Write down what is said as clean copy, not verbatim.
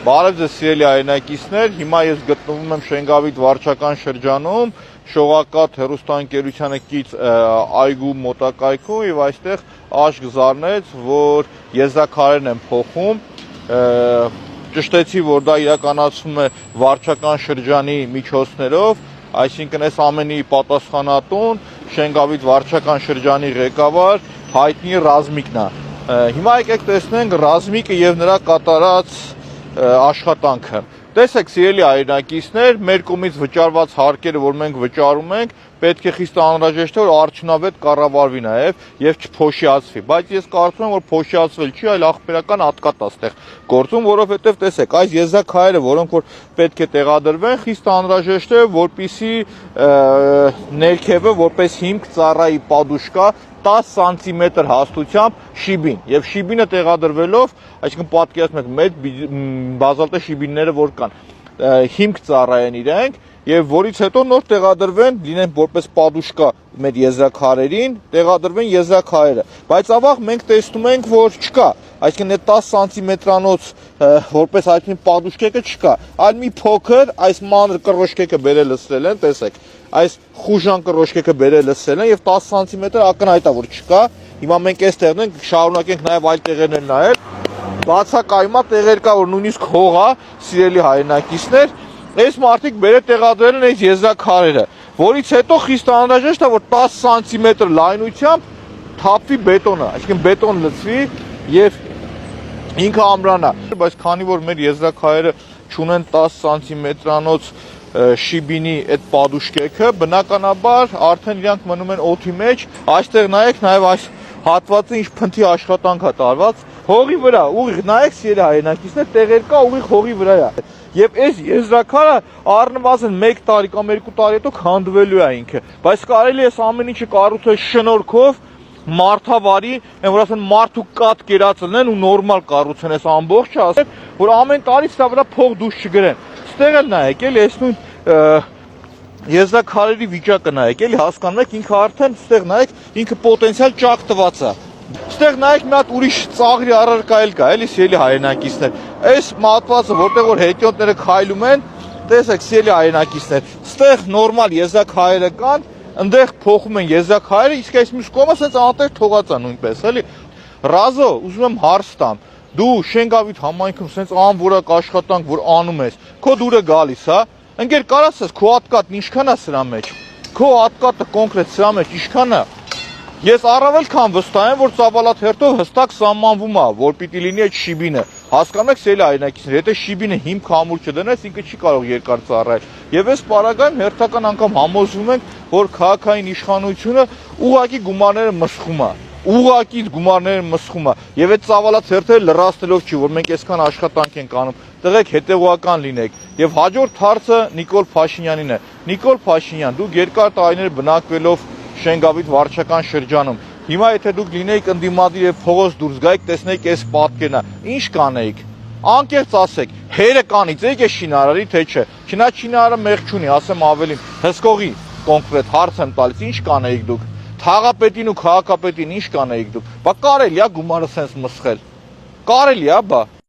Բարև ձեզ սիրելի հայրենակիցներ, հիմա ես գտնվում եմ Շենգավիթ վարչական շրջանում, Շողակաթ հեռուստաընկերությանը կից այգու մոտակայքում եւ այստեղ աշկ զարնեց, որ եզրաքարերն են փոխում, ճշտեցի, որ դա իրականացվում է վարչական շրջանի միջոցներով, այսինքն այս ամենի պատասխանատուն Շենգավիթ վարչական շրջանի ղեկավար հայտնի Ռազմիկն է։ Հիմա եկեք տեսնենք Ռազմիկը եւ նրա կատարած աշխատանքը։ Տեսեք սիրելի հայրենակիցներ, մեր կողմից վճարված հարկերը, որ մենք վճարում ենք, պետք է խիստ անհրաժեշտ է, որ արդյունավետ կառավարվի նաև եւ չփոշիացվի, բայց ես կարծում եմ, որ փոշիացվել չի, այլ աղբերական հատկատ է այստեղ գործում, որովհետեւ տեսեք, այս եզրաքարերը, որոնք որ պետք է տեղադրվեն, խիստ անհրաժեշտ է, որպիսի ներքևը որպես հիմք ծառայի պադուշկա 10 սանտիմետր հաստությամբ շիբին եւ շիբինը տեղադրվելով, այսինքն պատկերացնում եք մեծ բազալտե շիբինները որ կան, հիմք ծառայեն իրենք եւ որից հետո նոր տեղադրվեն, լինեն որպես պադուշկա մեր եզրաքարերին, տեղադրվեն եզրաքարերը, բայց ավաղ մենք տեսնում ենք, որ չկա, այսինքն այդ 10 սանտիմետրանոց որպես այսպես պադուշկեկը չկա, այլ մի փոքր այս մանր կռոշկեկը բերել լսել են, տեսեք, այս խուժան կռոշկեկը բերել լսել են եւ 10 սանտիմետր ակնհայտ է որ չկա։ Հիմա մենք այստեղն ենք, շարունակենք նաեւ այլ տեղերներ նայել։ Բացակայումա տեղեր կա, որ նույնիսկ հող է, սիրելի հայրենակիցներ, այս մարդիկ բերել տեղադրել են այս եզրաքարերը, որից հետո խիստ անհրաժեշտ է, որ 10 սանտիմետր լայնությամբ թափվի բետոնը, այսինքն բետոն լցվի եւ ինքը ամրանա, բայց քանի որ մեր եզրաքարերը չունեն 10 սանտիմետրանոց շիբինի այդ պադուշկեքը, բնականաբար արդեն իրանք մնում են օդի մեջ, այստեղ նայեք նաև այս հատվածը ինչ փնթի աշխատանք է տարված, հողի վրա, ուղիղ նայեք սիրելի հայրենակիցներ, տեղեր կա ուղիղ հողի վրա է։ Եվ այս եզրաքարը առնվազն 1 տարի կամ 2 տարի հետո քանդվելու է ինքը, բայց կարելի է այս ամեն ինչը կառուցել շնորհքով մարդավարի, այն որ ասեն մարդու կատ կերածելն ու նորմալ կառուցեն այս ամբողջը, ասեն, որ ամեն տարի սա վրա փող դուրս չգրեն։ Ստեղ էլ նայեք, էլի այս նույն եզրաքարերի վիճակը նայեք, էլի հասկանում եք, ինքը արդեն ստեղ նայեք, ինքը պոտենցիալ ճակտված է։ Ստեղ նայեք մի հատ ուրիշ ծաղրի առարկա էլ կա, էլի սիրելի հայրենակիցներ։ Այս մատվածը, որտեղ որ հետիոտները քայլում են, տեսեք սիրելի հայրենակիցներ, ստեղ նորմալ եզրաքարերը կան, ընդեղ փոխում են եզրաքարերը, իսկ այս մյուս կողմը սենց անտեղ թողած է նույնպես, էլի։ Ռազո, ուզում եմ հարց տամ։ Դու Շենգավիթ համայնքում սենց անորակ աշխատանք, որ անում ես, քո դուրը գալիս, հա։ Ընկեր կարաս ես քո հատկատն ինչքան է սրա մեջ։ Քո հատկատը կոնկրետ սրա մեջ ինչքան է։ Ես առավել քան վստահ եմ, որ ծավալաթերթով հստակ սահմանվում է, որ պիտի լինի այդ շիբինը։ Հասկանում եք սիրելի հայրենակիցներ, եթե շիբինը հիմք համուր չդնես, ինքը չի կարող երկար ծառայել։ Եվ այս պարագայում հերթական անգամ համոզվում ենք, որ քաղաքային իշխանությունը ուղղակի գումարները մսխում է։ Ուղղակի գումարները մսխում է եւ այդ ծավալաթերթերը լրացնելով չի, որ մենք այսքան աշխատանք ենք անում, տղեկ հետեւողական լինեք եւ հաջորդ հարցը Նիկոլ Փաշինյանին է։ Նիկոլ Փաշինյան, դուք երկար տարիներ բնակվելով Շենգավիթ վարչական շրջանում, հիմա եթե դուք լինեիք ընդդիմադիր եւ փողոց դուրս գայիք, տեսնեիք այս պատկերն, ինչ կանեիք։ Անկեղծ ասեք, հերը կանից եք է շինարարի թե չէ։ Չնայած շինարարը մեղ չունի, ասեմ ավելին, հսկողի կոնկրետ հարց եմ տալիս, ինչ կանեիք դուք։ Թաղապետին ու քաղաքապետին ինչ կանեիք դուք։ Բա կարելի է գումարը սենց մսխել։ Կարելի է, բա։